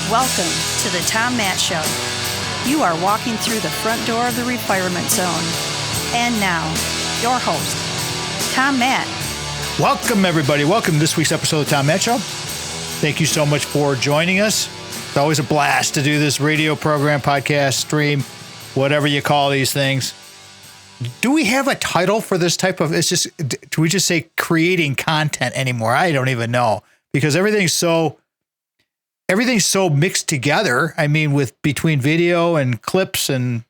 Welcome to the Tom Matt Show. You are walking through the front door of the retirement zone. And now, your host, Tom Matt. Welcome, everybody. Welcome to this week's episode of the Tom Matt Show. Thank you so much for joining us. It's always a blast to do this radio program, podcast, stream, whatever you call these things. Do we have a title for this type of, do we just say creating content anymore? I don't even know, because everything's so mixed together. I mean, between video and clips and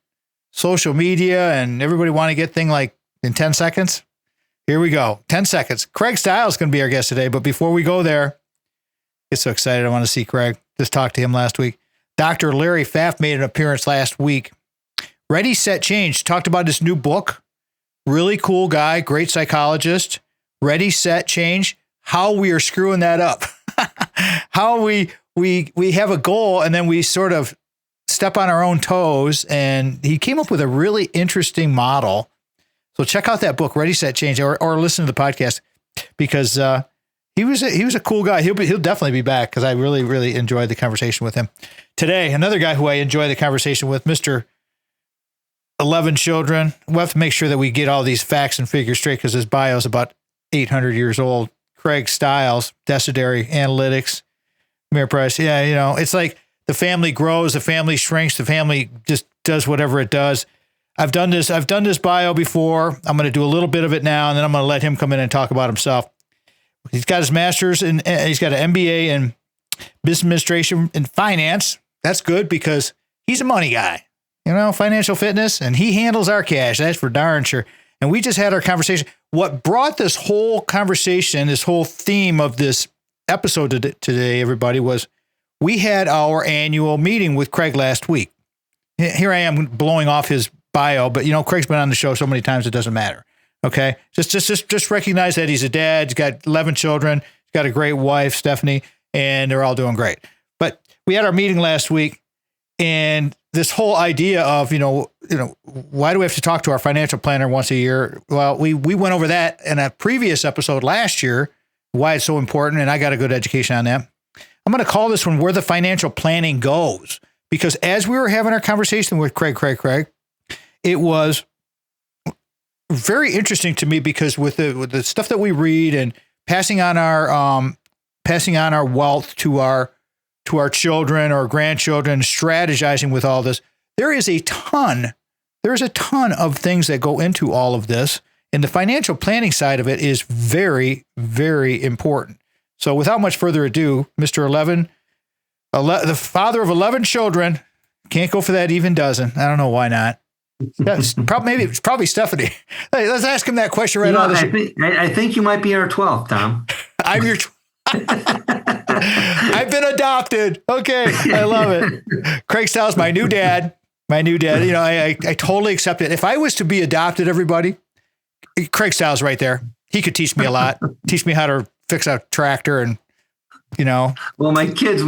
social media, and everybody want to get thing like in 10 seconds. Here we go. 10 seconds. Craig Stiles is going to be our guest today. But before we go there, get so excited. I want to see Craig. Just talked to him last week. Dr. Larry Pfaff made an appearance last week. Ready, Set, Change. Talked about his new book. Really cool guy. Great psychologist. Ready, Set, Change. How we are screwing that up. How we have a goal and then we sort of step on our own toes. And he came up with a really interesting model. So check out that book, Ready, Set, Change, or listen to the podcast, because he was a cool guy. He'll definitely be back, because I really, really enjoyed the conversation with him. Today, another guy who I enjoy the conversation with, Mr. 11 children. We'll have to make sure that we get all these facts and figures straight, because his bio is about 800 years old. Craig Stiles, Decidery Analytics, Ameriprise. Yeah, it's like the family grows, the family shrinks, the family just does whatever it does. I've done this bio before. I'm going to do a little bit of it now, and then I'm going to let him come in and talk about himself. He's got his master's and he's got an MBA in business administration and finance. That's good, because he's a money guy. Financial fitness, and he handles our cash. That's for darn sure. And we just had our conversation. What brought this whole conversation, this whole theme of this episode today, everybody, was we had our annual meeting with Craig last week. Here I am blowing off his bio, but Craig's been on the show so many times it doesn't matter. Okay, just recognize that he's a dad. He's got 11 children. He's got a great wife, Stephanie, and they're all doing great. But we had our meeting last week, and this whole idea of, why do we have to talk to our financial planner once a year? Well, we went over that in a previous episode last year, why it's so important, and I got a good education on that. I'm going to call this one Where the Financial Planning Goes, because as we were having our conversation with Craig, it was very interesting to me, because with the stuff that we read and passing on our wealth to our children or grandchildren, strategizing with all this, there's a ton of things that go into all of this. And the financial planning side of it is very, very important. So without much further ado, Mr. 11, the father of 11 children, can't go for that even dozen. I don't know why not. It's probably Stephanie. Hey, let's ask him that question right now. I think you might be our 12th, Tom. I'm your I've been adopted. Okay. I love it. Craig Stiles, my new dad. I totally accept it. If I was to be adopted, everybody, Craig Stiles right there. He could teach me a lot, teach me how to fix a tractor and, Well, my boys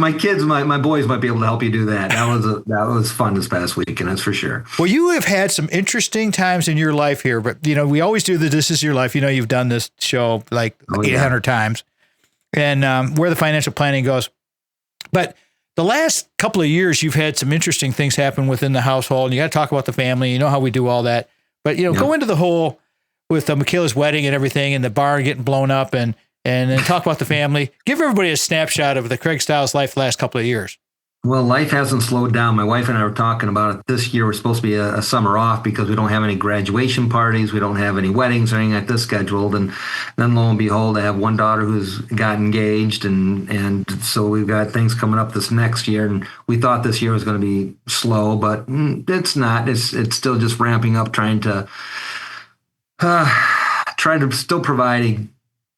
might be able to help you do that. That was fun this past weekend, that's for sure. Well, you have had some interesting times in your life here, but we always do the This Is Your Life. You've done this show like 800 times, and Where the Financial Planning Goes. But the last couple of years, you've had some interesting things happen within the household, and you got to talk about the family. You know how we do all that, but go into the whole with Michaela's wedding and everything, and the barn getting blown up, and then talk about the family. Give everybody a snapshot of the Craig Stiles life the last couple of years. Well, life hasn't slowed down. My wife and I were talking about it. This year, we're supposed to be a summer off because we don't have any graduation parties. We don't have any weddings or anything like this scheduled. And then lo and behold, I have one daughter who's got engaged. And so we've got things coming up this next year. And we thought this year was going to be slow, but it's not. It's still just ramping up, trying to still provide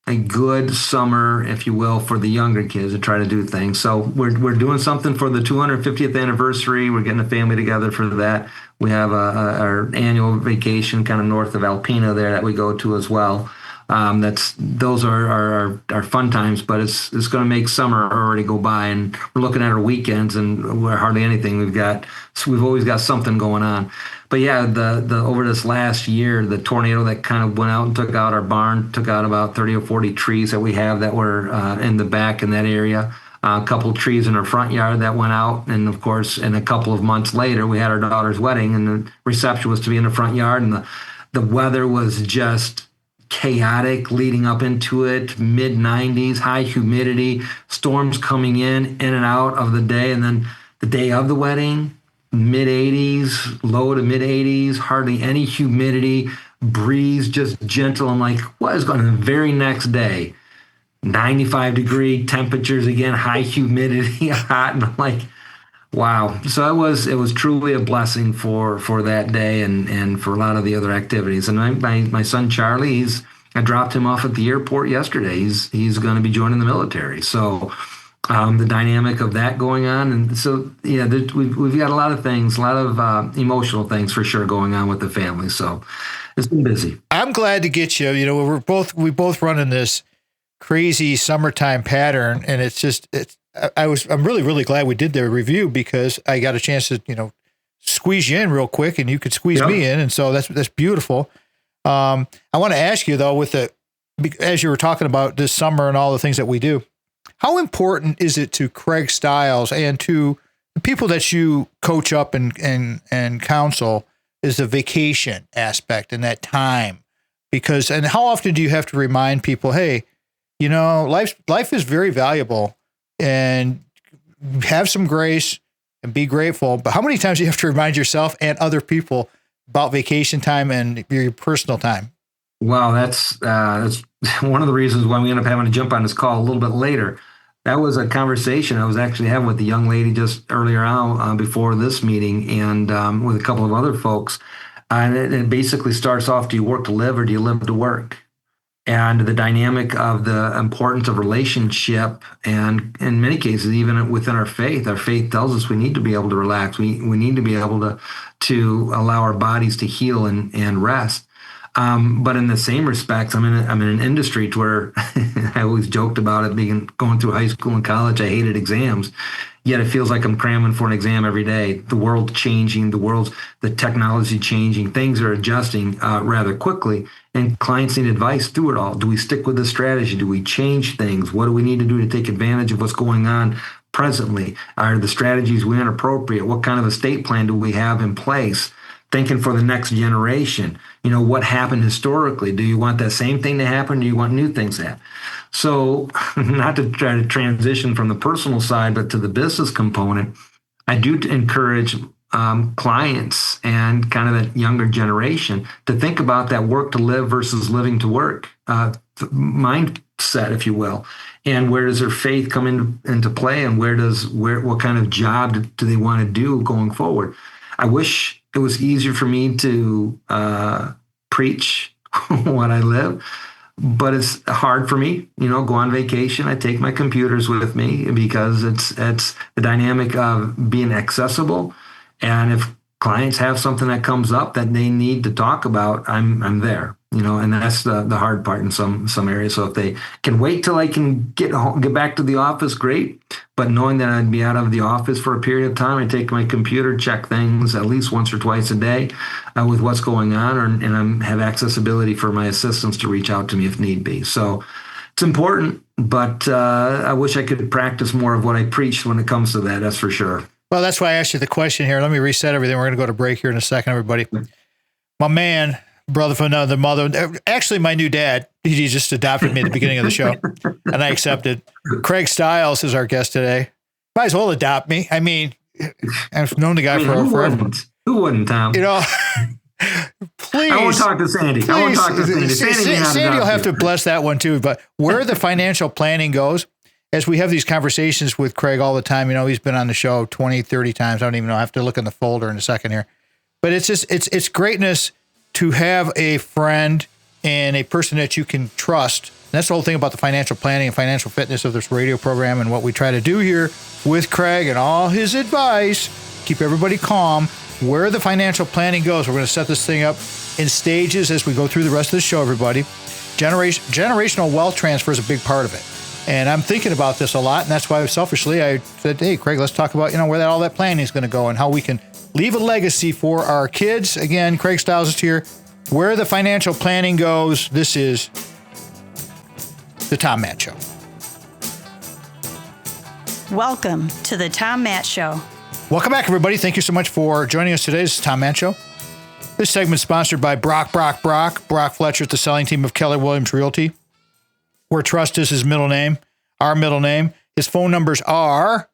a good summer, if you will, for the younger kids to try to do things. So we're doing something for the 250th anniversary. We're getting a family together for that. We have our annual vacation kind of north of Alpena there that we go to as well. Those are our fun times, but it's going to make summer already go by, and we're looking at our weekends and we're hardly anything. We've always got something going on. But yeah, the over this last year, the tornado that kind of went out and took out our barn, took out about 30 or 40 trees that we have that were in the back in that area. a couple of trees in our front yard that went out. And of course, in a couple of months later, we had our daughter's wedding, and the reception was to be in the front yard. And the weather was just chaotic leading up into it, mid 90s, high humidity, storms coming in and out of the day. And then the day of the wedding, mid 80s, low to mid 80s, hardly any humidity, breeze, just gentle. I'm like, what is going on? The very next day, 95-degree temperatures again, high humidity, hot. And I'm like, wow. So it was truly a blessing for that day and for a lot of the other activities. And my son Charlie, I dropped him off at the airport yesterday. He's going to be joining the military. So the dynamic of that going on, and so yeah, we've got a lot of things, a lot of emotional things for sure going on with the family. So it's been busy. I'm glad to get you. You know, we both running this crazy summertime pattern, and I'm really, really glad we did the review, because I got a chance to, squeeze you in real quick, and you could squeeze me in. And so that's beautiful. I want to ask you though, as you were talking about this summer and all the things that we do, how important is it to Craig Stiles and to the people that you coach up and counsel is the vacation aspect and that time? And how often do you have to remind people, hey, life is very valuable, and have some grace and be grateful. But how many times do you have to remind yourself and other people about vacation time and your personal time? Well, that's one of the reasons why we end up having to jump on this call a little bit later. That was a conversation I was actually having with the young lady just earlier on before this meeting, and with a couple of other folks. And it basically starts off, do you work to live or do you live to work? And the dynamic of the importance of relationship, and in many cases, even within our faith tells us we need to be able to relax. We need to be able to allow our bodies to heal and rest. But in the same respects, I'm in an industry to where I always joked about it going through high school and college. I hated exams, yet it feels like I'm cramming for an exam every day. The world changing, the technology changing, things are adjusting rather quickly, and clients need advice through it all. Do we stick with the strategy? Do we change things? What do we need to do to take advantage of what's going on presently? Are the strategies we inappropriate? What kind of estate plan do we have in place? Thinking for the next generation, what happened historically? Do you want that same thing to happen? Do you want new things to happen? So not to try to transition from the personal side, but to the business component, I do encourage clients and kind of that younger generation to think about that work to live versus living to work mindset, if you will. And where does their faith come into play, and what kind of job do they want to do going forward? I wish it was easier for me to preach what I live, but it's hard for me. Go on vacation, I take my computers with me because it's the dynamic of being accessible. And if clients have something that comes up that they need to talk about, I'm there. And that's the hard part in some areas. So if they can wait till I can get back to the office, great. But knowing that I'd be out of the office for a period of time, I take my computer, check things at least once or twice a day with what's going on, and I have accessibility for my assistants to reach out to me if need be. So it's important, but I wish I could practice more of what I preach when it comes to that. That's for sure. Well, that's why I asked you the question here. Let me reset everything. We're going to go to break here in a second, everybody. My man, brother from another mother, actually my new dad, he just adopted me at the beginning of the show, and I accepted. Craig Stiles is our guest today. Might as well adopt me. I mean, I've known the guy forever. Who wouldn't, Tom? Please. I won't talk to Sandy. I won't talk to Sandy. Sandy will have to bless that one too. But where the financial planning goes, as we have these conversations with Craig all the time, he's been on the show 20, 30 times. I don't even know. I have to look in the folder in a second here. But it's just, it's greatness to have a friend and a person that you can trust. And that's the whole thing about the financial planning and financial fitness of this radio program, and what we try to do here with Craig and all his advice, keep everybody calm. Where the financial planning goes, we're going to set this thing up in stages as we go through the rest of the show, everybody. Generational wealth transfer is a big part of it. And I'm thinking about this a lot, and that's why selfishly I said, hey, Craig, let's talk about, where all that planning is going to go and how we can leave a legacy for our kids. Again, Craig Stiles is here. Where the financial planning goes, this is the Tom Matt Show. Welcome to the Tom Matt Show. Welcome back, everybody. Thank you so much for joining us today. This is Tom Matt Show. This segment is sponsored by Brock Fletcher at the selling team of Keller Williams Realty, where trust is his middle name, our middle name. His phone numbers are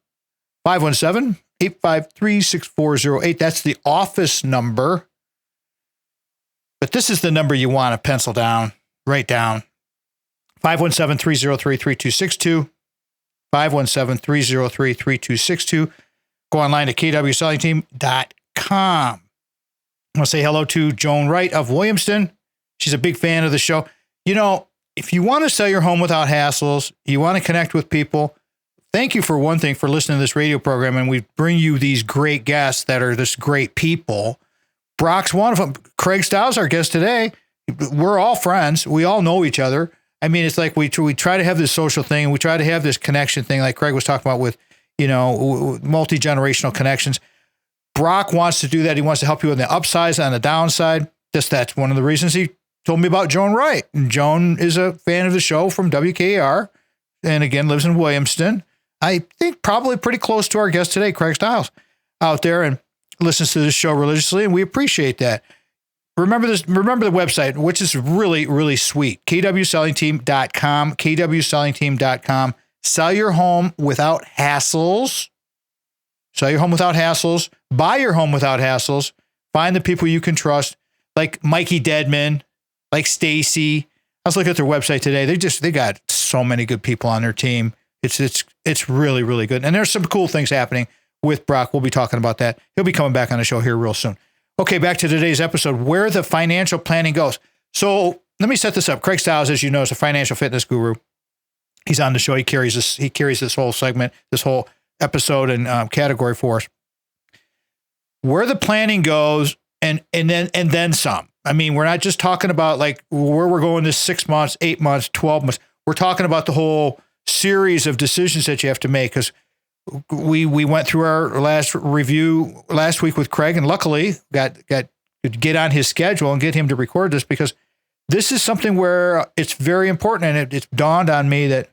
517-853-6408. That's the office number. But this is the number you want to pencil down, write down. 517-303-3262. 517-303-3262. Go online to kwsellingteam.com. I want to say hello to Joan Wright of Williamston. She's a big fan of the show. You know, if you want to sell your home without hassles, you want to connect with people, thank you for one thing for listening to this radio program. And we bring you these great guests that are this great people. Brock's one of them. Craig Stiles, our guest today. We're all friends. We all know each other. I mean, it's like we try to have this social thing, and we try to have this connection thing like Craig was talking about with, you know, multi-generational connections. Brock wants to do that. He wants to help you on the upside and the downside. That's one of the reasons he told me about Joan Wright. And Joan is a fan of the show from WKAR and, again, lives in Williamston. I think probably pretty close to our guest today, Craig Stiles, out there and listens to this show religiously, and we appreciate that. Remember the website, which is really, really sweet. kwsellingteam.com, kwsellingteam.com. Sell your home without hassles. Sell your home without hassles. Buy your home without hassles. Find the people you can trust, like Mikey Deadman, like Stacy. I was looking at their website today. They got so many good people on their team. It's really, really good. And there's some cool things happening with Brock. We'll be talking about that. He'll be coming back on the show here real soon. Okay, back to today's episode, where the financial planning goes. So let me set this up. Craig Stiles, as you know, is a financial fitness guru. He's on the show. He carries this whole segment, this whole episode and category for us. Where the planning goes, and then some. I mean, we're not just talking about like where we're going this 6 months, 8 months, 12 months. We're talking about the whole series of decisions that you have to make, because we went through our last review last week with Craig, and luckily got to get on his schedule and get him to record this, because this is something where it's very important. And it's dawned on me that,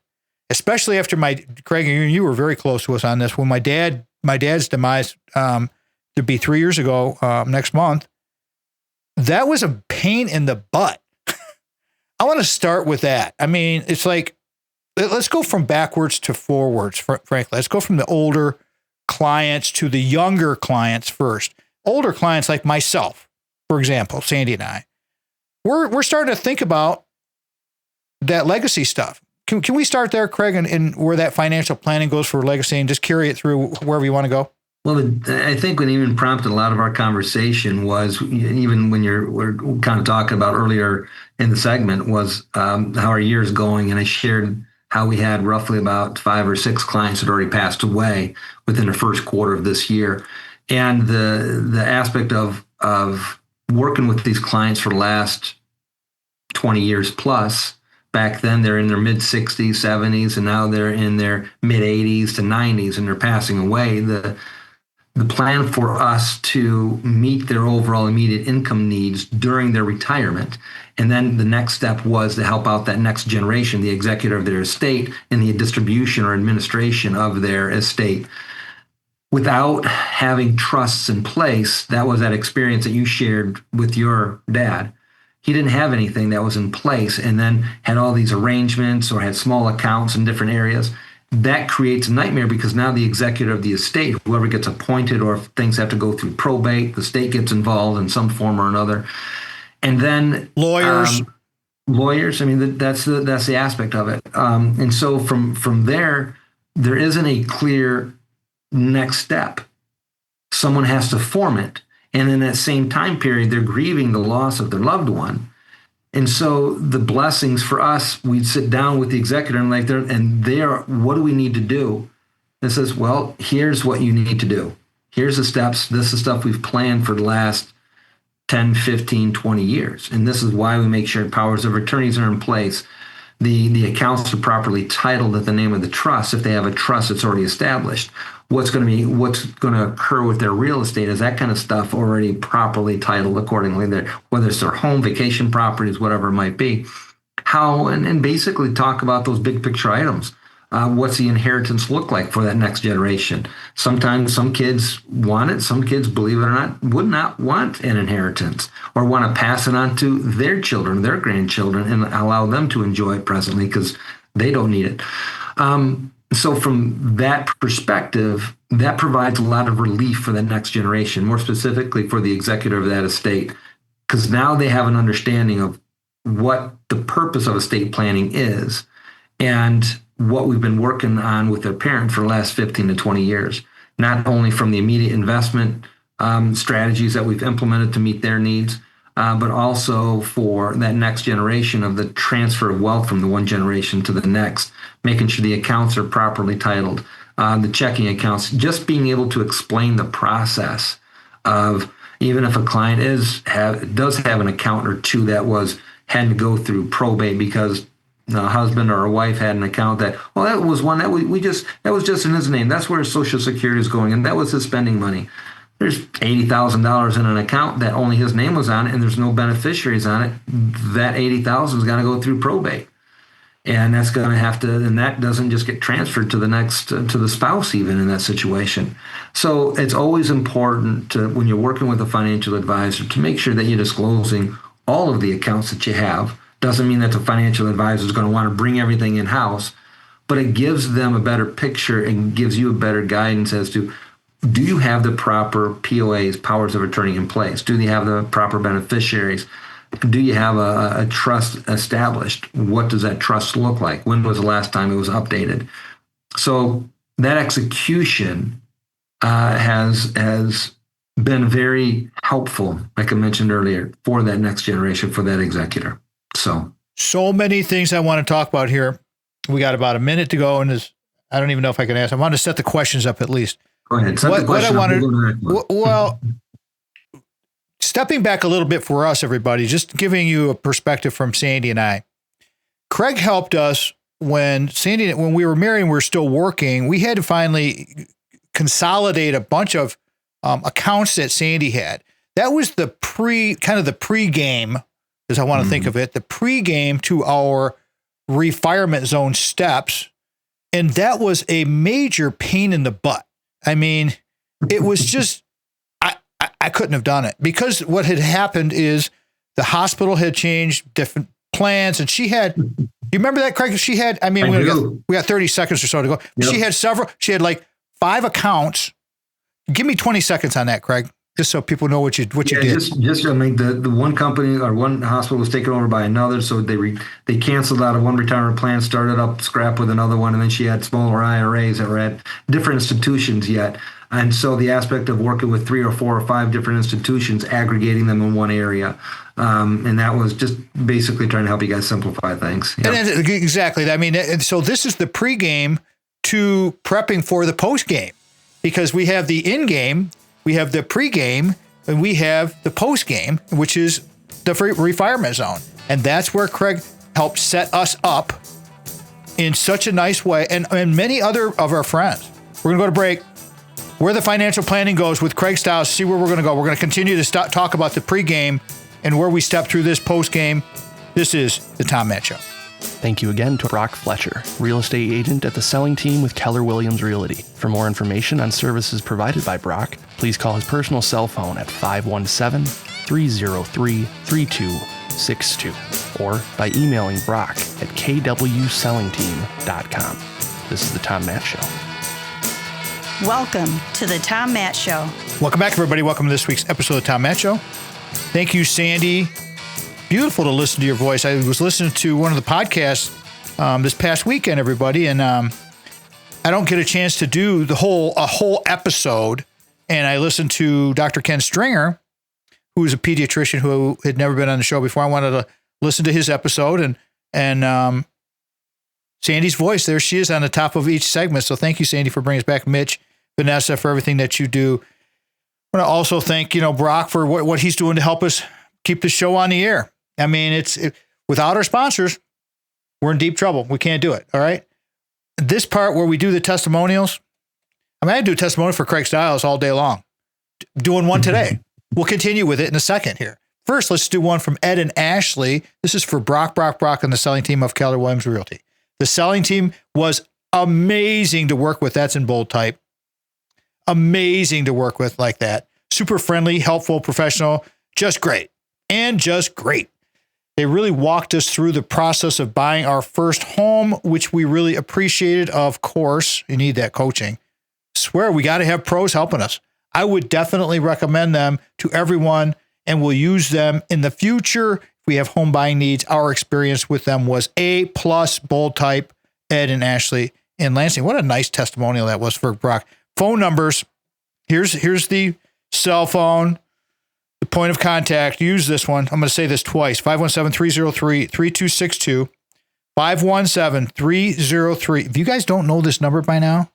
especially after Craig and you were very close to us on this, when my dad's demise, to be 3 years ago, next month, that was a pain in the butt. I want to start with that. I mean, it's like, let's go from backwards to forwards, frankly. Let's go from the older clients to the younger clients first. Older clients like myself, for example, Sandy and I, we're starting to think about that legacy stuff. Can we start there, Craig, and where that financial planning goes for legacy, and just carry it through wherever you want to go? Well, I think what even prompted a lot of our conversation was, even when we're kind of talking about earlier in the segment, was how our year's going. And I shared how we had roughly about 5 or 6 clients that already passed away within the first quarter of this year. And the aspect of working with these clients for the last 20 years plus. Back then, they're in their mid-60s, 70s, and now they're in their mid-80s to 90s, and they're passing away. The plan for us to meet their overall immediate income needs during their retirement. And then the next step was to help out that next generation, the executor of their estate, in the distribution or administration of their estate. Without having trusts in place, that was that experience that you shared with your dad. He didn't have anything that was in place, and then had all these arrangements or had small accounts in different areas. That creates a nightmare, because now the executor of the estate, whoever gets appointed, or if things have to go through probate, the state gets involved in some form or another. And then lawyers. I mean, that's the aspect of it. And so from there isn't a clear next step. Someone has to form it. And in that same time period, they're grieving the loss of their loved one. And so the blessings for us, we'd sit down with the executor and what do we need to do? And it says, well, here's what you need to do. Here's the steps. This is the stuff we've planned for the last 10, 15, 20 years. And this is why we make sure powers of attorneys are in place. The accounts are properly titled at the name of the trust. If they have a trust that's already established, what's going to occur with their real estate is that kind of stuff already properly titled accordingly, whether it's their home, vacation properties, whatever it might be. And basically talk about those big picture items What's the inheritance look like for that next generation? Sometimes some kids want it. Some kids, believe it or not, would not want an inheritance or want to pass it on to their children, their grandchildren, and allow them to enjoy it presently because they don't need it. So from that perspective, that provides a lot of relief for the next generation, more specifically for the executor of that estate, because now they have an understanding of what the purpose of estate planning is and what we've been working on with their parent for the last 15 to 20 years, not only from the immediate investment strategies that we've implemented to meet their needs, but also for that next generation of the transfer of wealth from the one generation to the next, making sure the accounts are properly titled, the checking accounts, just being able to explain the process of, even if a client does have an account or two that had to go through probate because a husband or a wife had an account that was one that that was just in his name. That's where his Social Security is going, and that was his spending money. There's $80,000 in an account that only his name was on it, and there's no beneficiaries on it. That $80,000 is going to go through probate, and that's going to have to, and that doesn't just get transferred to the next to the spouse even in that situation. So it's always important when you're working with a financial advisor to make sure that you're disclosing all of the accounts that you have. Doesn't mean that the financial advisor is going to want to bring everything in-house, but it gives them a better picture and gives you a better guidance as to, do you have the proper POAs, powers of attorney, in place? Do they have the proper beneficiaries? Do you have a trust established? What does that trust look like? When was the last time it was updated? So that execution has been very helpful, like I mentioned earlier, for that next generation, for that executor. So many things I want to talk about here. We got about a minute to go, and I don't even know if I can ask. I want to set the questions up at least. Go ahead. Well, stepping back a little bit for us, everybody, just giving you a perspective from Sandy and I. Craig helped us when we were married and we were still working. We had to finally consolidate a bunch of accounts that Sandy had. That was the pre-game, as I want to think of it, the pre-game to our retirement zone steps. And that was a major pain in the butt. I mean, it was just, I couldn't have done it, because what had happened is the hospital had changed different plans, and she had, you remember that, Craig? She had, we got 30 seconds or so to go. Yep. She had like 5 accounts. Give me 20 seconds on that, Craig, just so people know what you did. The one company or one hospital was taken over by another, so they canceled out of one retirement plan, started up scrap with another one, and then she had smaller IRAs that were at different institutions yet. And so the aspect of working with 3 or 4 or 5 different institutions, aggregating them in one area, and that was just basically trying to help you guys simplify things. Yep. And exactly. I mean, and so this is the pregame to prepping for the postgame, because we have the in-game, we have the pregame, and we have the postgame, which is the retirement zone. And that's where Craig helped set us up in such a nice way, and many other of our friends. We're going to go to break. Where the financial planning goes with Craig Stiles, see where we're going to go. We're going to continue to talk about the pregame and where we step through this postgame. This is the Tom Matt Show. Thank you again to Brock Fletcher, real estate agent at the selling team with Keller Williams Realty. For more information on services provided by Brock, please call his personal cell phone at 517-303-3262 or by emailing Brock at kwsellingteam.com. This is the Tom Matt Show. Welcome to the Tom Matt Show. Welcome back, everybody. Welcome to this week's episode of the Tom Matt Show. Thank you, Sandy. Beautiful to listen to your voice. I was listening to one of the podcasts this past weekend, everybody, and I don't get a chance to do a whole episode. And I listened to Dr. Ken Stringer, who is a pediatrician who had never been on the show before. I wanted to listen to his episode, and Sandy's voice, there she is on the top of each segment. So thank you, Sandy, for bringing us back. Mitch, Vanessa, for everything that you do. I want to also thank, Brock for what he's doing to help us keep the show on the air. I mean, without our sponsors, we're in deep trouble. We can't do it. All right. This part where we do the testimonials, I do a testimonial for Craig Stiles all day long. Doing one today. We'll continue with it in a second here. First, let's do one from Ed and Ashley. This is for Brock, and the selling team of Keller Williams Realty. The selling team was amazing to work with. That's in bold type. Amazing to work with like that. Super friendly, helpful, professional, just great. And just great. They really walked us through the process of buying our first home, which we really appreciated. Of course, you need that coaching. Swear, we got to have pros helping us. I would definitely recommend them to everyone, and we'll use them in the future. If we have home buying needs, our experience with them was A+ bold type, Ed and Ashley in Lansing. What a nice testimonial that was for Brock. Phone numbers. Here's the cell phone, the point of contact. Use this one. I'm going to say this twice. 517-303-3262. 517-303. If you guys don't know this number by now,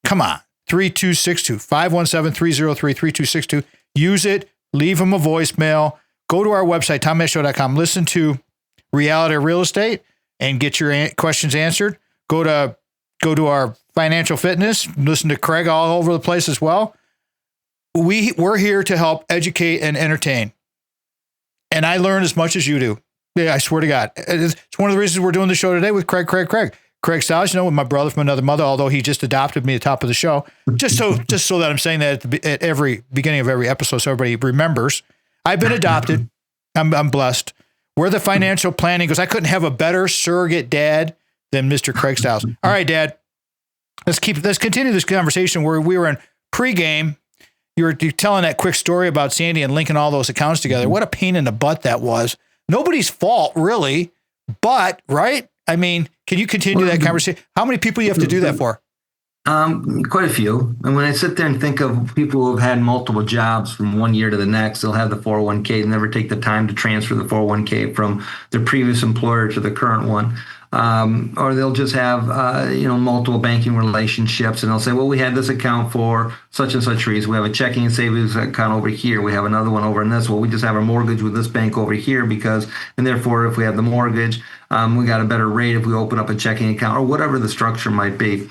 come on. 3262. 517-303-3262. Use it. Leave them a voicemail. Go to our website, TomMattShow.com. Listen to Reality Real Estate and get your questions answered. Go to our Financial Fitness. Listen to Craig all over the place as well. We're here to help educate and entertain. And I learn as much as you do. Yeah, I swear to God. It's one of the reasons we're doing the show today with Craig Stiles, with my brother from another mother, although he just adopted me at the top of the show. Just so that I'm saying that at every beginning of every episode so everybody remembers. I've been adopted. I'm blessed. We're the financial planning, because I couldn't have a better surrogate dad than Mr. Craig Stiles. All right, Dad. Let's continue this conversation where we were in pregame. You're telling that quick story about Sandy and linking all those accounts together. What a pain in the butt that was. Nobody's fault, really. But, right? I mean, can you continue that conversation? How many people do you have to do that for? Quite a few. And when I sit there and think of people who have had multiple jobs from one year to the next, they'll have the 401k and never take the time to transfer the 401k from their previous employer to the current one. Or they'll just have, multiple banking relationships, and they'll say, well, we had this account for such and such reason. We have a checking and savings account over here. We have another one over in this. Well, we just have a mortgage with this bank over here and therefore, if we have the mortgage, we got a better rate if we open up a checking account, or whatever the structure might be.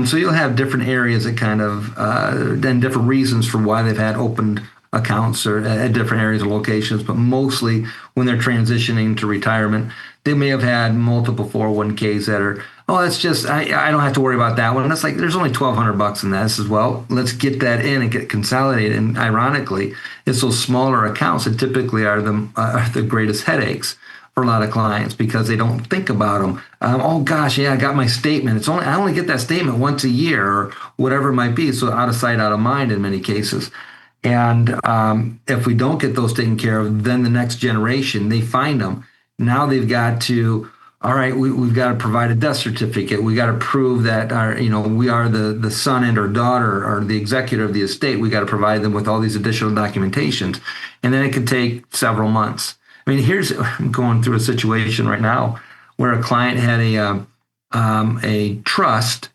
So you'll have different areas that kind of, and different reasons for why they've had opened accounts or at different areas or locations, but mostly when they're transitioning to retirement, they may have had multiple 401ks that are, that's just, I don't have to worry about that one. And it's like, there's only $1,200 in that. As well, let's get that in and get consolidated. And ironically, it's those smaller accounts that typically are the greatest headaches for a lot of clients, because they don't think about them. I got my statement. I only get that statement once a year or whatever it might be. So out of sight, out of mind in many cases. And if we don't get those taken care of, then the next generation, they find them. Now they've got to, all right, we've got to provide a death certificate. We got to prove that we are the son and or daughter or the executor of the estate. We got to provide them with all these additional documentations. And then it could take several months. I mean, I'm going through a situation right now where a client had a trust,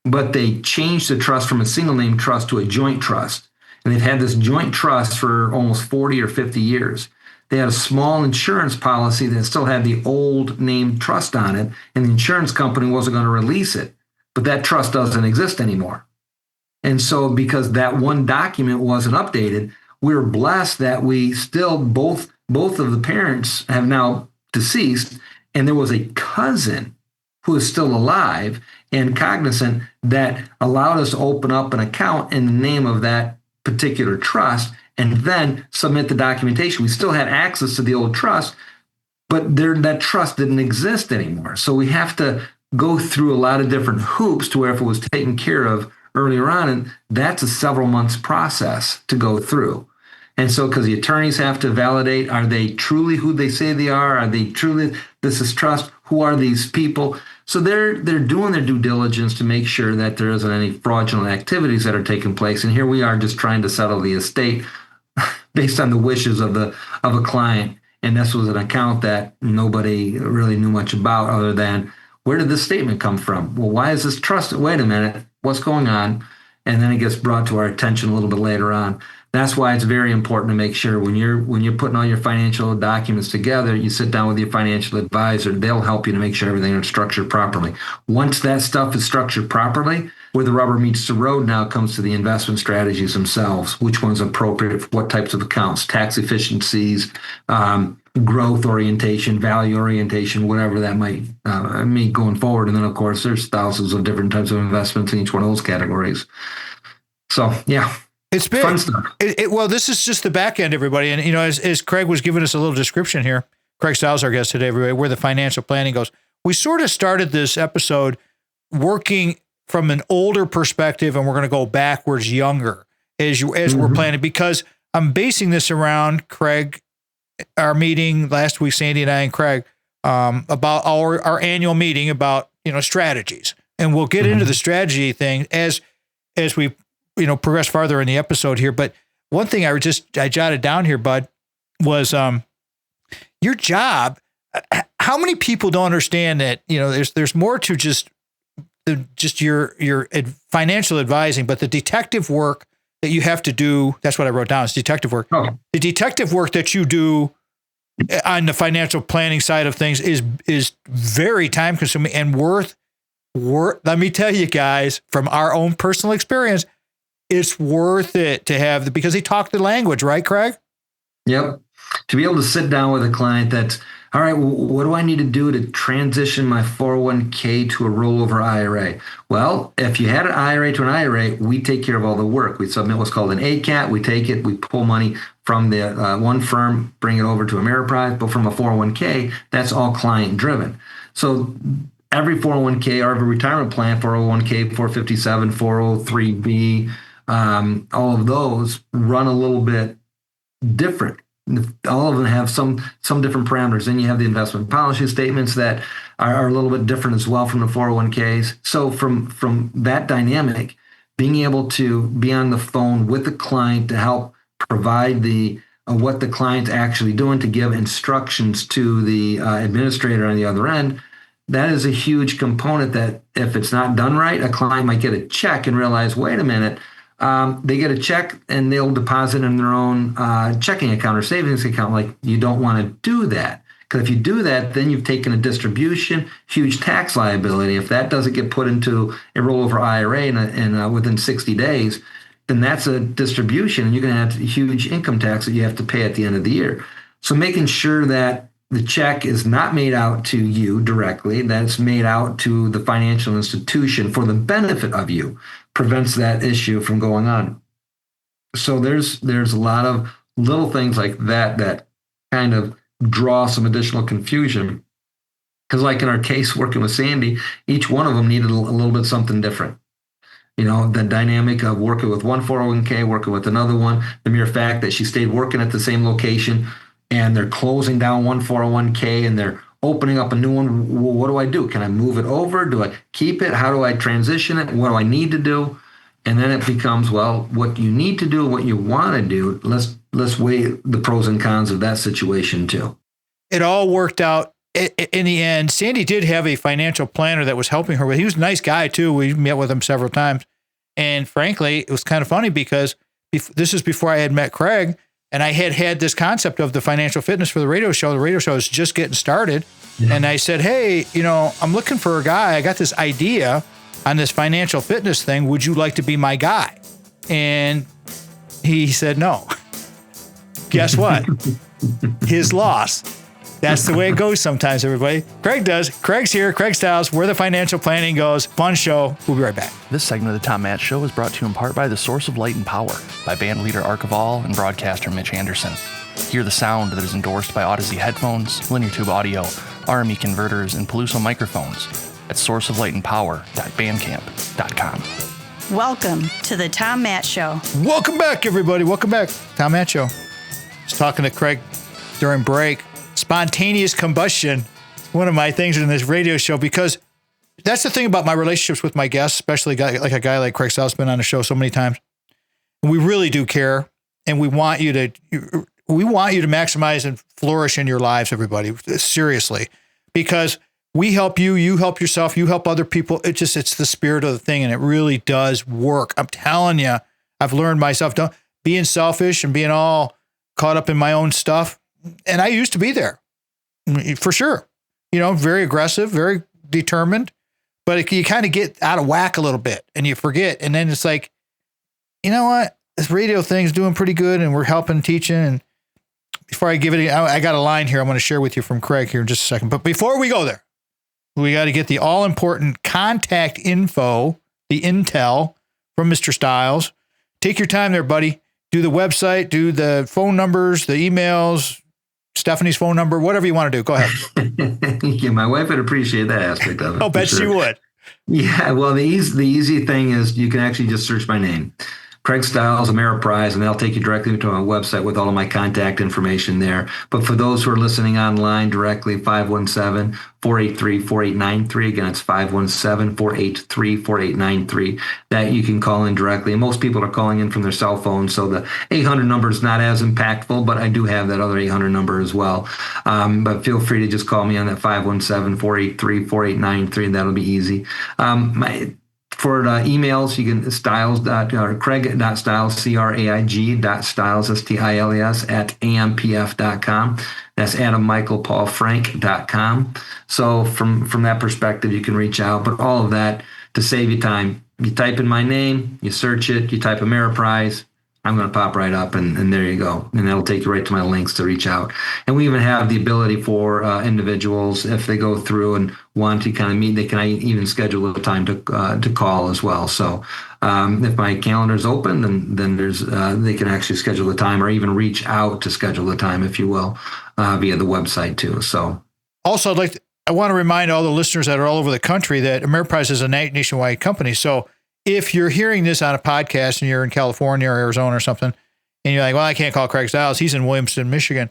but they changed the trust from a single name trust to a joint trust. And they've had this joint trust for almost 40 or 50 years. They had a small insurance policy that still had the old named trust on it, and the insurance company wasn't going to release it. But that trust doesn't exist anymore. And so because that one document wasn't updated, we're blessed that we still, both of the parents have now deceased, and there was a cousin who is still alive and cognizant that allowed us to open up an account in the name of that particular trust and then submit the documentation. We still had access to the old trust, but that trust didn't exist anymore. So we have to go through a lot of different hoops to where if it was taken care of earlier on, and that's a several months process to go through. And so, because the attorneys have to validate, are they truly who they say they are? Are they truly, this is trust? Who are these people? So they're doing their due diligence to make sure that there isn't any fraudulent activities that are taking place. And here we are just trying to settle the estate based on the wishes of a client. And this was an account that nobody really knew much about other than, where did this statement come from? Well, why is this trust? Wait a minute, what's going on? And then it gets brought to our attention a little bit later on. That's why it's very important to make sure when you're putting all your financial documents together, you sit down with your financial advisor. They'll help you to make sure everything is structured properly. Once that stuff is structured properly, Where the rubber meets the road now comes to the investment strategies themselves. Which one's appropriate for what types of accounts, tax efficiencies, growth orientation, value orientation, whatever that might mean going forward. And then, of course, there's thousands of different types of investments in each one of those categories. So, yeah. It's big. Fun stuff. Well, this is just the back end, everybody. And, as Craig was giving us a little description here, Craig Stiles, our guest today, everybody, where the financial planning goes. We sort of started this episode working from an older perspective, and we're going to go backwards younger as we're planning, because I'm basing this around Craig, our meeting last week, Sandy and I and Craig, about our annual meeting about, strategies. And we'll get into the strategy thing as we, progress farther in the episode here. But one thing I jotted down here, Bud, was your job. How many people don't understand that, there's more to just your financial advising, but the detective work that you have to do, that's what I wrote down, is detective work. Oh. The detective work that you do on the financial planning side of things is very time consuming and worth. Let me tell you guys, from our own personal experience, it's worth it to have, because they talk the language, right, Craig? Yep. To be able to sit down with a client that's, all right, well, what do I need to do to transition my 401k to a rollover IRA? Well, if you had an IRA to an IRA, we take care of all the work. We submit what's called an ACAT. We take it, we pull money from the one firm, bring it over to Ameriprise, but from a 401k, that's all client driven. So every 401k or every retirement plan, 401k, 457, 403b, all of those run a little bit different. All of them have some different parameters. Then you have the investment policy statements that are a little bit different as well from the 401ks. So from that dynamic, being able to be on the phone with the client to help provide what the client's actually doing, to give instructions to the administrator on the other end, that is a huge component that if it's not done right, a client might get a check and realize, wait a minute, they get a check and they'll deposit in their own checking account or savings account. Like, you don't want to do that, because if you do that, then you've taken a distribution, huge tax liability. If that doesn't get put into a rollover IRA in within 60 days, then that's a distribution, and you're going to have huge income tax that you have to pay at the end of the year. So making sure that the check is not made out to you directly, that it's made out to the financial institution for the benefit of you, prevents that issue from going on. So there's a lot of little things like that kind of draw some additional confusion. Because like in our case working with Sandy, each one of them needed a little bit something different. The dynamic of working with one 401k, working with another one, the mere fact that she stayed working at the same location and they're closing down one 401k and they're opening up a new one. Well, what do I do? Can I move it over? Do I keep it? How do I transition it? What do I need to do? And then it becomes, well, what you need to do, what you want to do. Let's weigh the pros and cons of that situation too. It all worked out in the end. Sandy did have a financial planner that was helping her with. He was a nice guy too. We met with him several times. And frankly, it was kind of funny because this is before I had met Craig, and I had this concept of the financial fitness for the radio show. The radio show is just getting started. Yeah. And I said, hey, I'm looking for a guy. I got this idea on this financial fitness thing. Would you like to be my guy? And he said, no. Guess what? His loss. That's the way it goes sometimes, everybody. Craig does. Craig's here. Craig Stiles. Where the financial planning goes. Fun show. We'll be right back. This segment of the Tom Matz Show is brought to you in part by the Source of Light and Power by band leader Ark of All and broadcaster Mitch Anderson. Hear the sound that is endorsed by Odyssey headphones, linear tube audio, RME converters, and Peluso microphones at sourceoflightandpower.bandcamp.com. Welcome to the Tom Matz Show. Welcome back, everybody. Welcome back. Tom Matz Show. Just talking to Craig during break. Spontaneous combustion, one of my things in this radio show, because that's the thing about my relationships with my guests, especially a guy like Craig Stiles, been on the show so many times. We really do care, and we want you to maximize and flourish in your lives, everybody. Seriously, because we help you, you help yourself, you help other people. It's the spirit of the thing, and it really does work. I'm telling you, I've learned myself, being selfish and being all caught up in my own stuff. And I used to be there, for sure. Very aggressive, very determined. but you kind of get out of whack a little bit and you forget. And then it's like, you know what? This radio thing's doing pretty good and we're helping teaching. And before I give it, I got a line here I'm going to share with you from Craig here in just a second. But before we go there, we got to get the all important contact info, the intel from Mr. Stiles. Take your time there, buddy. Do the website, do the phone numbers, the emails, Stephanie's phone number, whatever you want to do. Go ahead. Yeah, my wife would appreciate that aspect of it. I'll bet she would. Yeah, well, the easy thing is you can actually just search my name, Craig Stiles, Ameriprise, and they'll take you directly to my website with all of my contact information there. But for those who are listening online directly, 517-483-4893. Again, it's 517-483-4893 that you can call in directly. And most people are calling in from their cell phone, so the 800 number is not as impactful, but I do have that other 800 number as well. But feel free to just call me on that 517-483-4893, and that'll be easy. For emails, you can Craig.Stiles, Craig.Stiles, Stiles, at ampf.com. That's AdamMichaelPaulFrank.com. So from that perspective, you can reach out. But all of that to save you time, you type in my name, you search it, you type Ameriprise, I'm going to pop right up, and there you go. And that'll take you right to my links to reach out. And we even have the ability for individuals, if they go through and want to kind of meet, they can even schedule a time to call as well. So if my calendar's open, then there's they can actually schedule the time or even reach out to schedule the time, if you will, via the website too. So also, I want to remind all the listeners that are all over the country that Ameriprise is a nationwide company. So if you're hearing this on a podcast and you're in California or Arizona or something, and you're like, well, I can't call Craig Stiles, he's in Williamston, Michigan.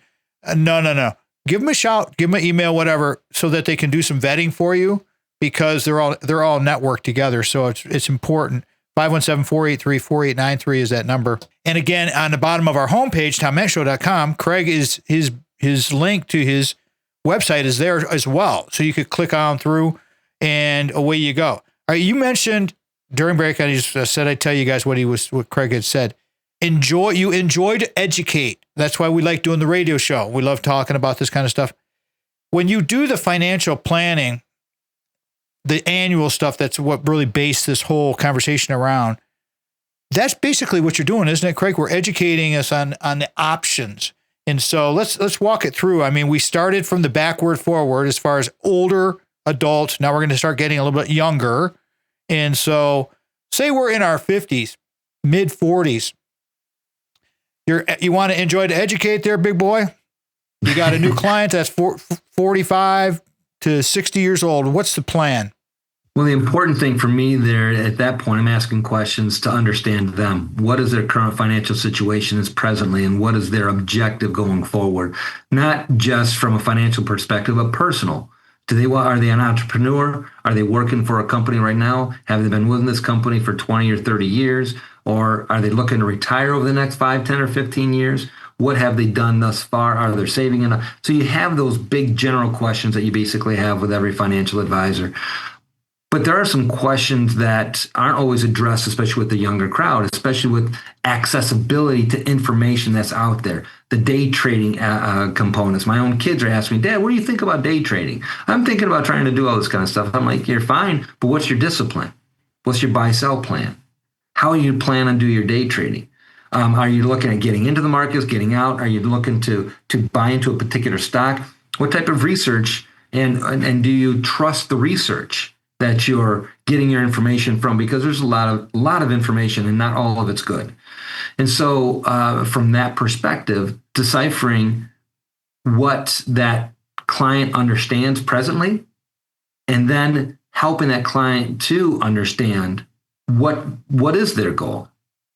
No. Give him a shout, give him an email, whatever, so that they can do some vetting for you, because they're all networked together. So it's important. 517-483-4893 is that number. And again, on the bottom of our homepage, TomMattShow.com, Craig is his link to his website is there as well. So you could click on through and away you go. All right, you mentioned during break, I just said I'd tell you guys what Craig had said. Enjoy to educate. That's why we like doing the radio show. We love talking about this kind of stuff. When you do the financial planning, the annual stuff, that's what really based this whole conversation around. That's basically what you're doing, isn't it, Craig? We're educating us on the options. And so let's walk it through. I mean, we started from the backward forward as far as older adults. Now we're going to start getting a little bit younger. And so say we're in our 50s, mid 40s. You want to enjoy to educate there, big boy? You got a new client that's 45 to 60 years old. What's the plan? Well, the important thing for me there at that point, I'm asking questions to understand them. What is their current financial situation is presently, and what is their objective going forward? Not just from a financial perspective, but personal. Are they an entrepreneur? Are they working for a company right now? Have they been with this company for 20 or 30 years? Or are they looking to retire over the next 5, 10, or 15 years? What have they done thus far? Are they saving enough? So you have those big general questions that you basically have with every financial advisor. But there are some questions that aren't always addressed, especially with the younger crowd, especially with accessibility to information that's out there. The day trading components. My own kids are asking me, Dad, what do you think about day trading? I'm thinking about trying to do all this kind of stuff. I'm like, you're fine, but what's your discipline? What's your buy-sell plan? How you plan on doing your day trading? Are you looking at getting into the markets, getting out? Are you looking to buy into a particular stock? What type of research and do you trust the research that you're getting your information from? Because there's a lot of information and not all of it's good. And so from that perspective, deciphering what that client understands presently, and then helping that client to understand what is their goal,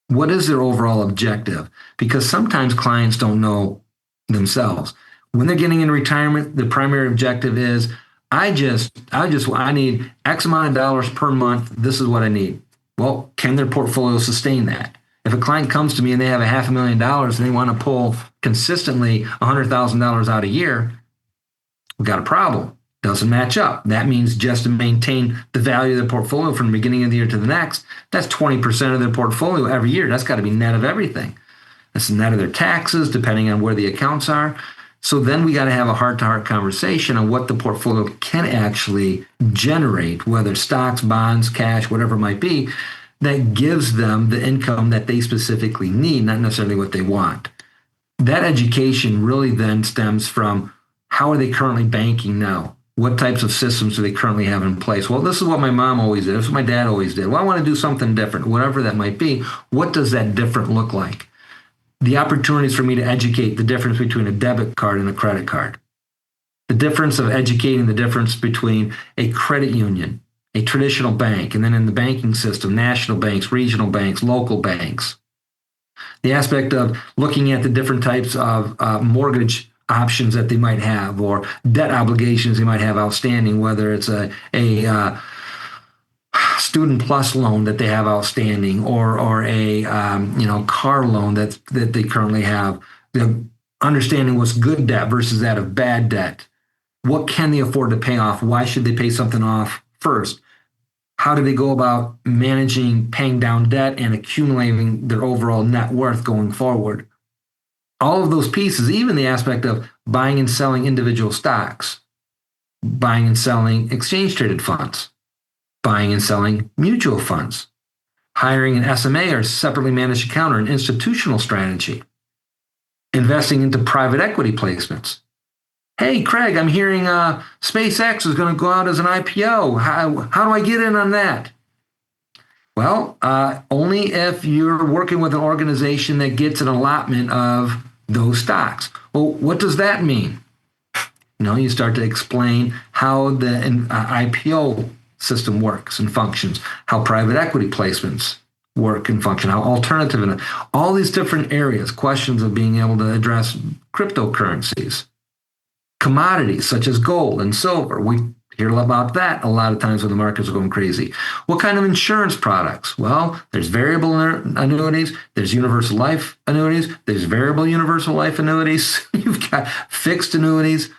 what is their overall objective, because sometimes clients don't know themselves. When they're getting in retirement, the primary objective is, I need X amount of dollars per month. This is what I need. Well, can their portfolio sustain that? If a client comes to me and they have $500,000 and they want to pull consistently $100,000 out a year, we've got a problem. Doesn't match up. That means just to maintain the value of the portfolio from the beginning of the year to the next, that's 20% of their portfolio every year. That's got to be net of everything. That's the net of their taxes, depending on where the accounts are. So then we got to have a heart-to-heart conversation on what the portfolio can actually generate, whether stocks, bonds, cash, whatever it might be, that gives them the income that they specifically need, not necessarily what they want. That education really then stems from how are they currently banking now? What types of systems do they currently have in place? Well, this is what my mom always did. This is what my dad always did. Well, I want to do something different, whatever that might be. What does that different look like? The opportunities for me to educate the difference between a debit card and a credit card. The difference of educating the difference between a credit union, a traditional bank, and then in the banking system, national banks, regional banks, local banks. The aspect of looking at the different types of mortgage options that they might have or debt obligations they might have outstanding, whether it's a student plus loan that they have outstanding or a car loan that they currently have. The understanding what's good debt versus that of bad debt. What can they afford to pay off? Why should they pay something off first? How do they go about managing paying down debt and accumulating their overall net worth going forward? All of those pieces, even the aspect of buying and selling individual stocks, buying and selling exchange traded funds, buying and selling mutual funds, hiring an SMA or separately managed account or an institutional strategy, investing into private equity placements. Hey, Craig, I'm hearing SpaceX is going to go out as an IPO. How do I get in on that? Well, only if you're working with an organization that gets an allotment of those stocks. Well, what does that mean? You start to explain how the IPO system works and functions, how private equity placements work and function, how alternative, and all these different areas, questions of being able to address cryptocurrencies, commodities such as gold and silver. We hear about that a lot of times when the markets are going crazy. What kind of insurance products? Well, there's variable annuities, there's universal life annuities, there's variable universal life annuities, you've got fixed annuities.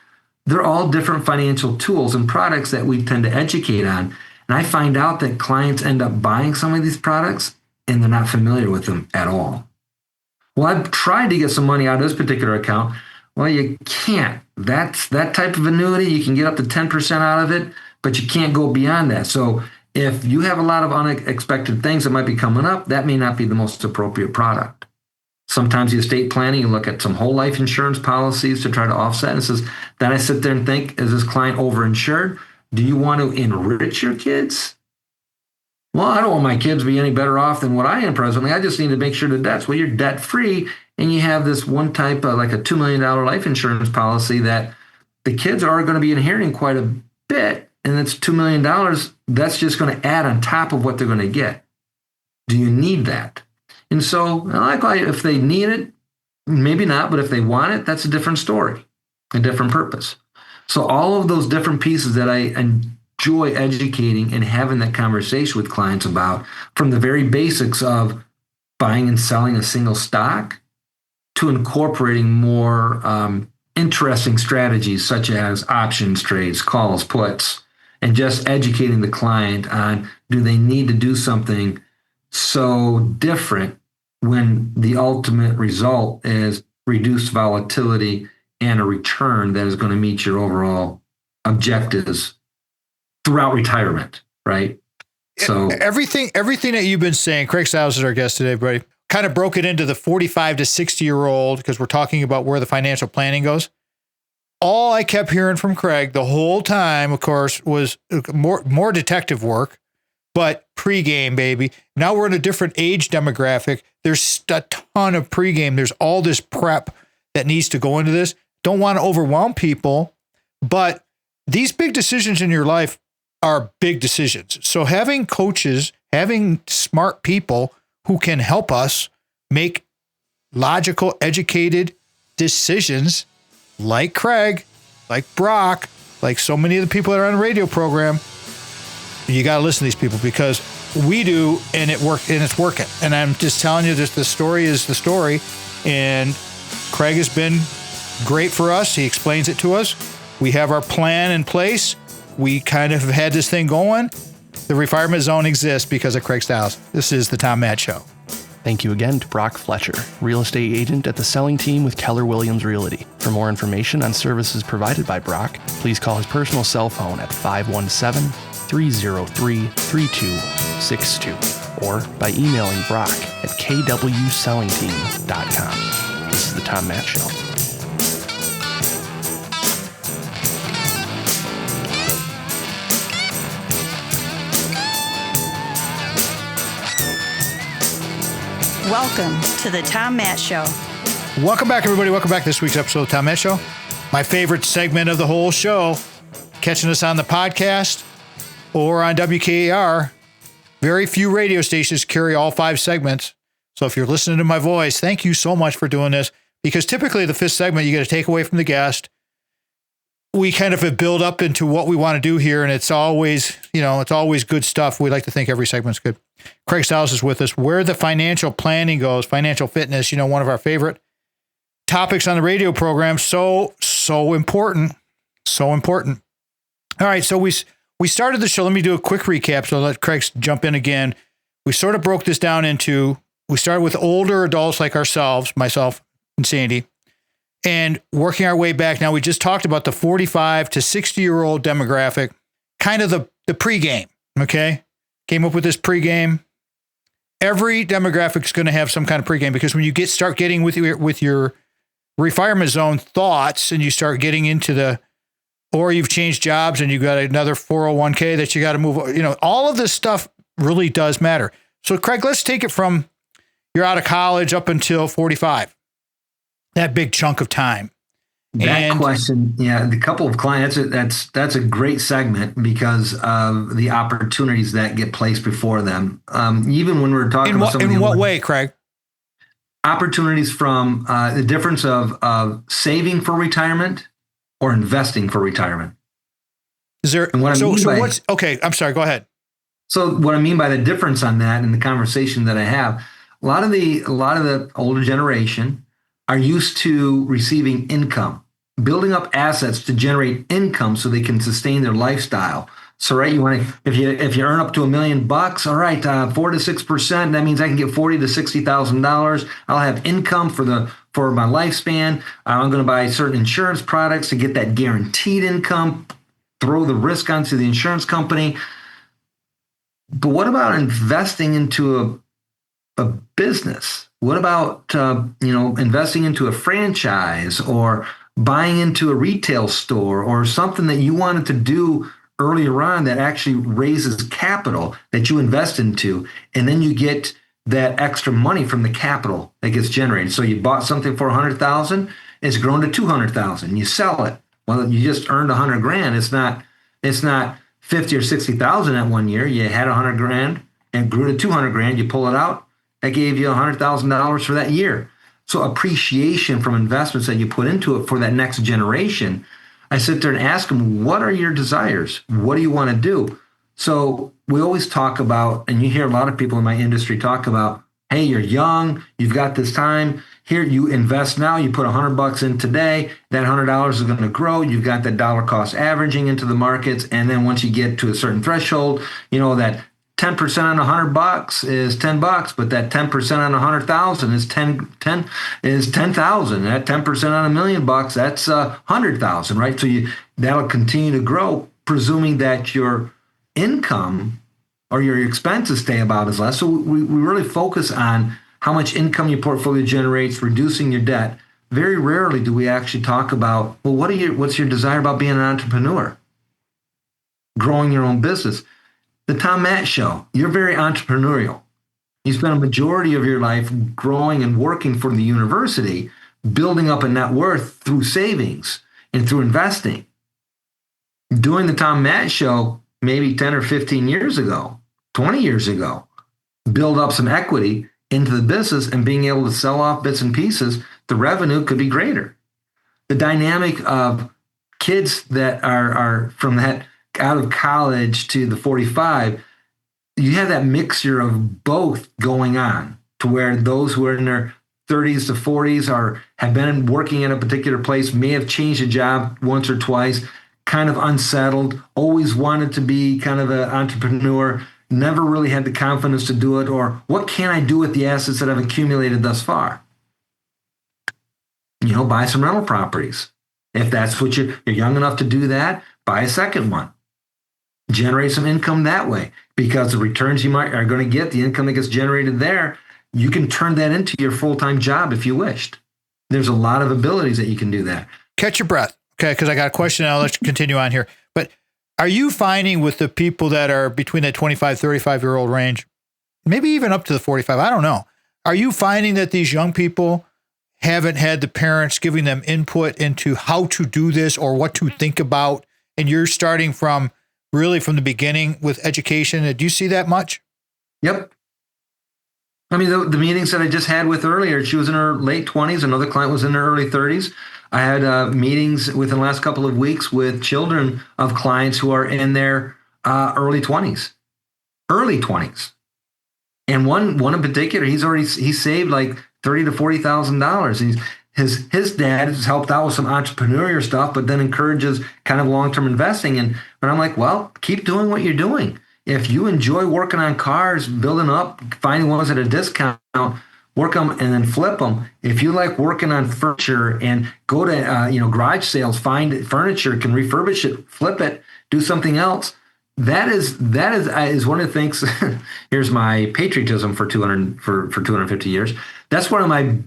They're all different financial tools and products that we tend to educate on. And I find out that clients end up buying some of these products and they're not familiar with them at all. Well, I've tried to get some money out of this particular account. Well, you can't. That's that type of annuity. You can get up to 10% out of it, but you can't go beyond that. So if you have a lot of unexpected things that might be coming up, that may not be the most appropriate product. Sometimes the estate planning, you look at some whole life insurance policies to try to offset. And it says, then I sit there and think, is this client overinsured? Do you want to enrich your kids? Well, I don't want my kids to be any better off than what I am presently. I just need to make sure the debt's, well, you're debt free. And you have this one type of like a $2 million life insurance policy that the kids are going to be inheriting quite a bit. And it's $2 million. That's just going to add on top of what they're going to get. Do you need that? And so if they need it, maybe not, but if they want it, that's a different story, a different purpose. So all of those different pieces that I enjoy educating and having that conversation with clients about, from the very basics of buying and selling a single stock to incorporating more interesting strategies such as options trades, calls, puts, and just educating the client on, do they need to do something so different when the ultimate result is reduced volatility and a return that is going to meet your overall objectives throughout retirement, right? So everything that you've been saying, Craig Stiles is our guest today, buddy, kind of broke it into the 45 to 60-year-old, because we're talking about where the financial planning goes. All I kept hearing from Craig the whole time, of course, was more detective work, but pregame, baby. Now we're in a different age demographic. There's a ton of pregame. There's all this prep that needs to go into this. Don't want to overwhelm people, but these big decisions in your life are big decisions. So having coaches, having smart people who can help us make logical, educated decisions, like Craig, like Brock, like so many of the people that are on the radio program, you got to listen to these people, because we do, and it worked, and it's working. And I'm just telling you, this, the story is the story. And Craig has been great for us. He explains it to us. We have our plan in place. We kind of had this thing going. The Retirement Zone exists because of Craig Stiles. This is the Tom Matt Show. Thank you again to Brock Fletcher, real estate agent at the selling team with Keller Williams Realty. For more information on services provided by Brock, please call his personal cell phone at 517-303-3262 or by emailing Brock at kwsellingteam.com. This is the Tom Matt Show. Welcome to the Tom Matt Show. Welcome back, everybody. Welcome back to this week's episode of Tom Matt Show. My favorite segment of the whole show, catching us on the podcast or on WKAR. Very few radio stations carry all 5 segments. So if you're listening to my voice, thank you so much for doing this, because typically the 5th segment, you get a takeaway from the guest. We kind of build up into what we want to do here, and it's always, it's always good stuff. We like to think every segment's good. Craig Stiles is with us. Where the financial planning goes, financial fitness, one of our favorite topics on the radio program. So important. So important. All right. So we started the show. Let me do a quick recap. So let Craig jump in again. We sort of broke this down into, we started with older adults like ourselves, myself and Sandy, and working our way back. Now we just talked about the 45 to 60-year-old demographic, kind of the pregame. Okay. Came up with this pregame. Every demographic is going to have some kind of pregame, because when you start getting with your retirement zone thoughts, and you start getting into or you've changed jobs and you got another 401k that you got to move, all of this stuff really does matter. So Craig, let's take it from you're out of college up until 45, that big chunk of time. Question, the couple of clients, that's a great segment because of the opportunities that get placed before them. Even when we're talking about in what way, Craig? Opportunities from the difference of saving for retirement or investing for retirement. Is there? What's okay? I'm sorry. Go ahead. So what I mean by the difference on that in the conversation that I have, a lot of the older generation are used to receiving income, building up assets to generate income so they can sustain their lifestyle. So, right, you want to, if you earn up to $1 million, all right, 4 to 6%, that means I can get $40,000 to $60,000. I'll have income for my lifespan. I'm going to buy certain insurance products to get that guaranteed income, throw the risk onto the insurance company. But what about investing into a business? What about, investing into a franchise or buying into a retail store or something that you wanted to do earlier on that actually raises capital that you invest into, and then you get that extra money from the capital that gets generated. So you bought something for $100,000, it's grown to $200,000. You sell it. Well, you just earned $100,000. It's not 50 or 60,000 that one year. You had $100,000 and grew to $200,000. You pull it out. That gave you $100,000 for that year. So appreciation from investments that you put into it for that next generation. I sit there and ask them, what are your desires? What do you want to do? So we always talk about, and you hear a lot of people in my industry talk about, hey, you're young, you've got this time. Here, you invest now, you put $100 in today, that $100 is going to grow. You've got that dollar cost averaging into the markets. And then once you get to a certain threshold, that 10% on $100 is $10, but that 10% on 100,000 is 10,000. That 10% on $1 million, that's 100,000, right? So that'll continue to grow, presuming that your income or your expenses stay about as less. So we really focus on how much income your portfolio generates, reducing your debt. Very rarely do we actually talk about, well, what's your desire about being an entrepreneur? Growing your own business. The Tom Matt Show, you're very entrepreneurial. You spend a majority of your life growing and working for the university, building up a net worth through savings and through investing. Doing the Tom Matt Show maybe 10 or 15 years ago, 20 years ago, build up some equity into the business and being able to sell off bits and pieces, the revenue could be greater. The dynamic of kids that are from that out of college to the 45, you have that mixture of both going on, to where those who are in their 30s to 40s have been working in a particular place, may have changed a job once or twice, kind of unsettled, always wanted to be kind of an entrepreneur, never really had the confidence to do it, or what can I do with the assets that I've accumulated thus far? Buy some rental properties. If that's what you're young enough to do that, buy a second one. Generate some income that way, because the returns you are going to get, the income that gets generated there, you can turn that into your full-time job if you wished. There's a lot of abilities that you can do that. Catch your breath, okay? Because I got a question. I'll let you continue on here. But are you finding with the people that are between that 25, 35-year-old range, maybe even up to the 45, I don't know, are you finding that these young people haven't had the parents giving them input into how to do this or what to think about, and you're starting from really from the beginning with education? Do you see that much? Yep. I mean, the meetings that I just had with earlier, she was in her late 20s. Another client was in her early 30s. I had meetings within the last couple of weeks with children of clients who are in their early 20s. And one in particular, he's saved like $30,000 to $40,000. His dad has helped out with some entrepreneurial stuff, but then encourages kind of long-term investing. But I'm like, well, keep doing what you're doing. If you enjoy working on cars, building up, finding ones at a discount, work them and then flip them. If you like working on furniture and go to garage sales, find furniture, can refurbish it, flip it, do something else. That is one of the things. Here's my patriotism for 250 years. That's one of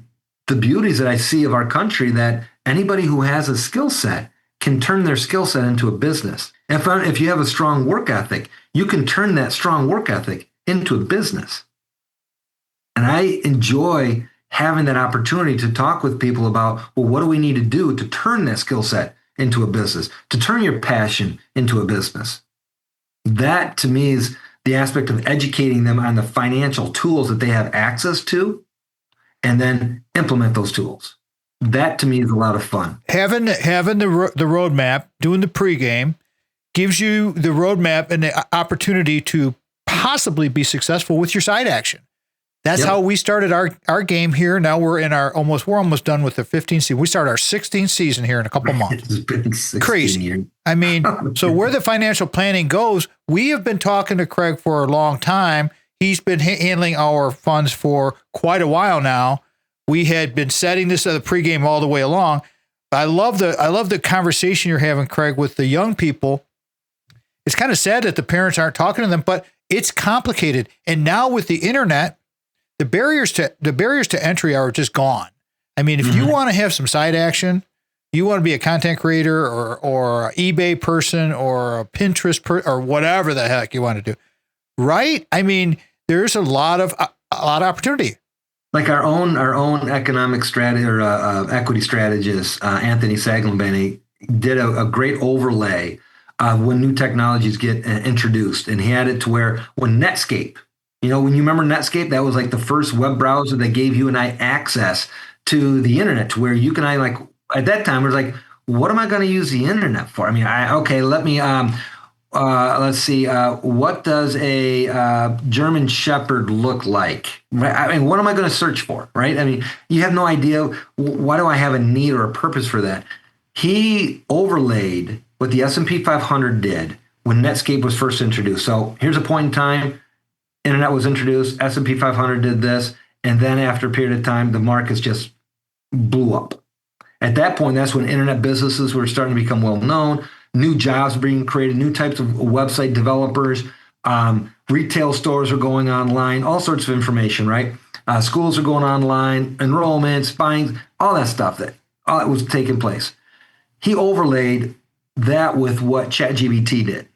the beauties that I see of our country, that anybody who has a skill set can turn their skill set into a business. If you have a strong work ethic, you can turn that strong work ethic into a business. And I enjoy having that opportunity to talk with people about, well, what do we need to do to turn that skill set into a business, to turn your passion into a business? That, to me, is the aspect of educating them on the financial tools that they have access to, and then implement those tools. That, to me, is a lot of fun. Having the roadmap, doing the pregame, gives you the roadmap and the opportunity to possibly be successful with your side action. That's how we started our game here. Now we're almost done with the 15th season. We start our 16th season here in a couple months. It's been 16 Crazy. Years. I mean, so where the financial planning goes, we have been talking to Craig for a long time. He's been handling our funds for quite a while now. We had been setting this at the pregame all the way along. I love the conversation you're having, Craig, with the young people. It's kind of sad that the parents aren't talking to them, but it's complicated. And now with the internet, the barriers to entry are just gone. I mean, if you want to have some side action, you want to be a content creator or an eBay person or a Pinterest or whatever the heck you want to do, right? I mean, there's a lot of opportunity. Like our own economic strategy or equity strategist, Anthony Saglambeni, did a great overlay of when new technologies get introduced, and he had it to where when Netscape. When you remember Netscape, that was like the first web browser that gave you and I access to the internet, to where you and I, like, at that time, it was like, what am I going to use the internet for? I mean, let me, let's see, what does a German Shepherd look like? Right? I mean, what am I going to search for, right? I mean, you have no idea, why do I have a need or a purpose for that? He overlaid what the S&P 500 did when Netscape was first introduced. So here's a point in time. Internet was introduced, S&P 500 did this, and then after a period of time, the markets just blew up. At that point, that's when internet businesses were starting to become well known, new jobs were being created, new types of website developers, retail stores are going online, all sorts of information, right? Schools are going online, enrollments, buying, all that stuff that was taking place. He overlaid that with what ChatGPT did,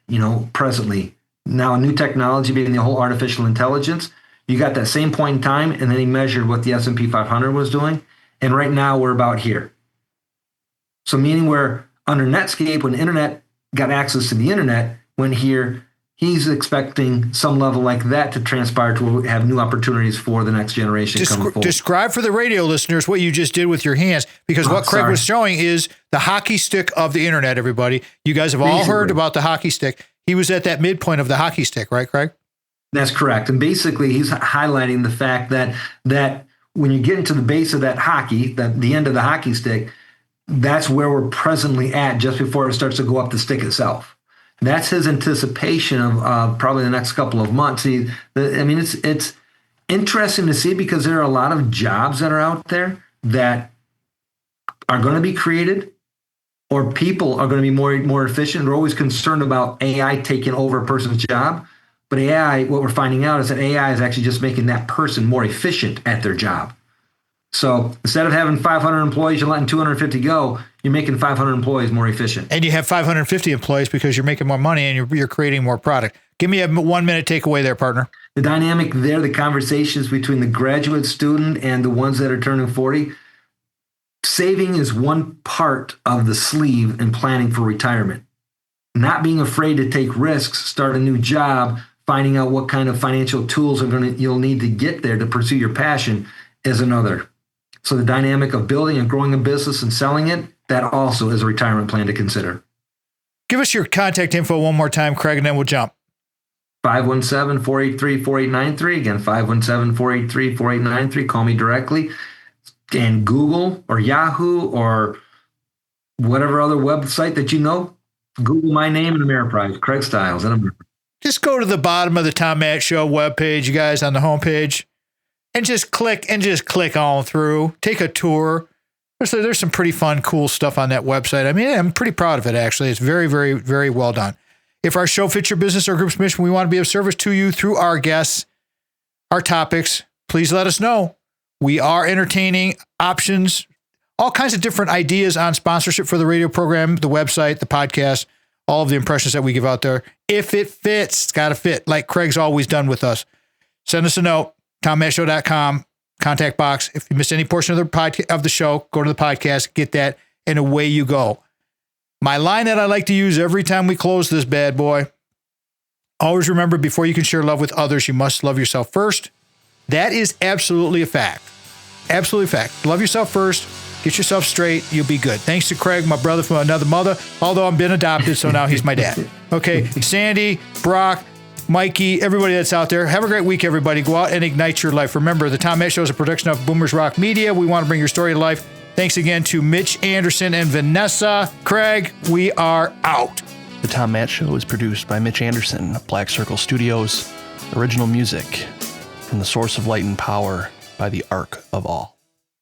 presently. Now, a new technology being the whole artificial intelligence, you got that same point in time, and then he measured what the S&P 500 was doing. And right now we're about here. So meaning we're under Netscape, when the internet got access to the internet, when here, he's expecting some level like that to transpire to have new opportunities for the next generation coming forward. Describe for the radio listeners what you just did with your hands, because what Craig was showing is the hockey stick of the internet, everybody. You guys have all heard about the hockey stick. He was at that midpoint of the hockey stick, right, Craig? That's correct. And basically, he's highlighting the fact that when you get into the base of that hockey, the end of the hockey stick, that's where we're presently at just before it starts to go up the stick itself. That's his anticipation of probably the next couple of months. It's interesting to see because there are a lot of jobs that are out there that are going to be created, or people are going to be more efficient. We're always concerned about AI taking over a person's job. But AI, what we're finding out is that AI is actually just making that person more efficient at their job. So instead of having 500 employees, you're letting 250 go, you're making 500 employees more efficient. And you have 550 employees because you're making more money and you're creating more product. Give me a 1 minute takeaway there, partner. The dynamic there, the conversations between the graduate student and the ones that are turning 40, saving is one part of the sleeve in planning for retirement. Not being afraid to take risks, start a new job, finding out what kind of financial tools you'll need to get there to pursue your passion is another. So the dynamic of building and growing a business and selling it, that also is a retirement plan to consider. Give us your contact info one more time, Craig, and then we'll jump. 517-483-4893. Again, 517-483-4893. Call me directly. And Google or Yahoo or whatever other website that you know, Google my name and Ameriprise, Craig Stiles. Just go to the bottom of the Tom Matt Show webpage, you guys, on the homepage. And just click on through. Take a tour. There's some pretty fun, cool stuff on that website. I mean, I'm pretty proud of it, actually. It's very, very, very well done. If our show fits your business or group's mission, we want to be of service to you through our guests, our topics. Please let us know. We are entertaining options, all kinds of different ideas on sponsorship for the radio program, the website, the podcast, all of the impressions that we give out there. If it fits, it's got to fit, like Craig's always done with us. Send us a note. TomMattShow.com, contact box. If you missed any portion of the show, go to the podcast, get that, and away you go. My line that I like to use every time we close this bad boy, always remember, before you can share love with others, you must love yourself first. That is absolutely a fact. Absolutely a fact. Love yourself first. Get yourself straight. You'll be good. Thanks to Craig, my brother from another mother, although I've been adopted, so now he's my dad. Okay, Sandy, Brock, Mikey, everybody that's out there, have a great week, everybody. Go out and ignite your life. Remember, the Tom Matt Show is a production of Boomers Rock Media. We want to bring your story to life. Thanks again to Mitch Anderson and Vanessa. Craig, we are out. The Tom Matt Show is produced by Mitch Anderson of Black Circle Studios. Original music from the Source of Light and Power by the Ark of All.